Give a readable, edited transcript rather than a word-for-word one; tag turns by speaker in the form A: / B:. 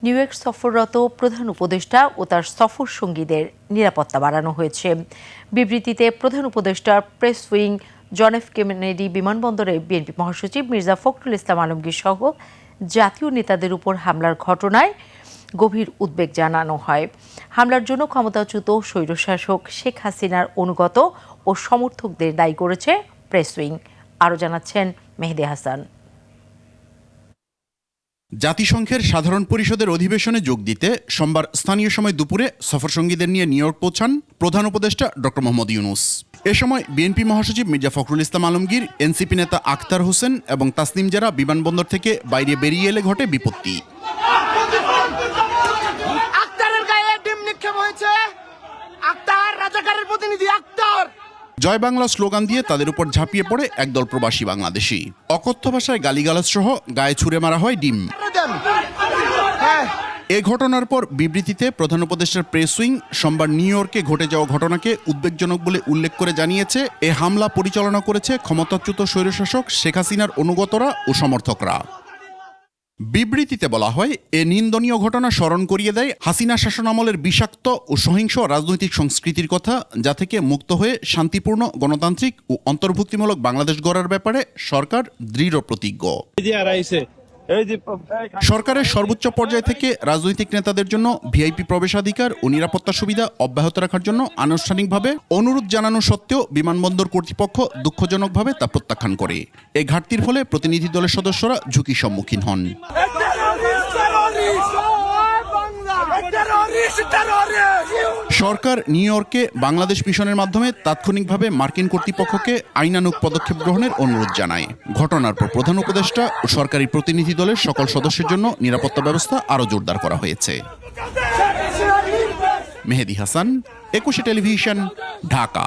A: New York সফররত প্রধান উপদেষ্টা ও তার সফর সঙ্গীদের নিরাপত্তা বাড়ানো হয়েছে। বিবৃতিতে প্রধান উপদেষ্টার press wing, John F Kennedy বিমানবন্দরে বিএনপি মহাসচিব মির্জা ফখরুল ইসলাম আলমগীর সহ জাতীয় নেতাদের উপর হামলার ঘটনায় গভীর উদ্বেগ জানানো হয়। হামলার জন্য ক্ষমতাচ্যুত স্বৈরশাসক শেখ হাসিনার অনুগত ও সমর্থকদের দায়ী করেছে প্রেস উইং। আরও জানাচ্ছেন মেহেদী হাসান।
B: জাতিসংঘের সাধারণ পরিষদের অধিবেশনে যোগ দিতে সোমবার স্থানীয় সময় দুপুরে সফরসঙ্গীদের নিয়ে নিউ ইয়র্ক পৌঁছান প্রধান উপদেষ্টা ডক্টর মোহাম্মদ ইউনূস। এ সময় বিএনপি মহাসচিব মির্জা ফখরুল ইসলাম আলমগীর, এনসিপি নেতা আখতার হোসেন এবং তাসনিম জারা বিমানবন্দর থেকে বাইরে বেরিয়ে এলে ঘটে বিপত্তি। জয় বাংলা স্লোগান দিয়ে তাদের উপর ঝাঁপিয়ে পড়ে একদল প্রবাসী বাংলাদেশি। অকথ্য ভাষায় গালিগালাজ সহ গায়ে ছুড়ে মারা হয় ডিম। এ ঘটনার পর বিবৃতিতে প্রধান উপদেষ্টার প্রেস উইং সোমবার নিউ ইয়র্কে ঘটে যাওয়া ঘটনাকে উদ্বেগজনক বলে উল্লেখ করে জানিয়েছে, এ হামলা পরিচালনা করেছে ক্ষমতাচ্যুত স্বৈরশাসক শেখ হাসিনার অনুগতরা ও সমর্থকরা। বিবৃতিতে বলা হয়, এ নিন্দনীয় ঘটনা স্মরণ করিয়ে দেয় হাসিনা শাসনামলের বিষাক্ত ও সহিংস রাজনৈতিক সংস্কৃতির কথা, যা থেকে মুক্ত হয়ে শান্তিপূর্ণ, গণতান্ত্রিক ও অন্তর্ভুক্তিমূলক বাংলাদেশ গড়ার ব্যাপারে সরকার দৃঢ় প্রতিজ্ঞ। সরকারের সর্বোচ্চ পর্যায় থেকে রাজনৈতিক নেতাদের জন্য ভিআইপি প্রবেশাধিকার ও নিরাপত্তা সুবিধা অব্যাহত রাখার জন্য আনুষ্ঠানিকভাবে অনুরোধ জানানো সত্ত্বেও বিমানবন্দর কর্তৃপক্ষ দুঃখজনকভাবে তা প্রত্যাখ্যান করে। এ ঘাটতির ফলে প্রতিনিধি দলের সদস্যরা ঝুঁকির সম্মুখীন হন। সরকার নিউ ইয়র্কে বাংলাদেশ মিশনের মাধ্যমে তাৎক্ষণিকভাবে মার্কিন কর্তৃপক্ষকে আইনানুগ পদক্ষেপ গ্রহণের অনুরোধ জানায়। ঘটনার পর প্রধান উপদেষ্টা ও সরকারি প্রতিনিধি দলের সকল সদস্যের জন্য নিরাপত্তা ব্যবস্থা আরও জোরদার করা হয়েছে। মেহেদী হাসান, 21 টেলিভিশন, ঢাকা।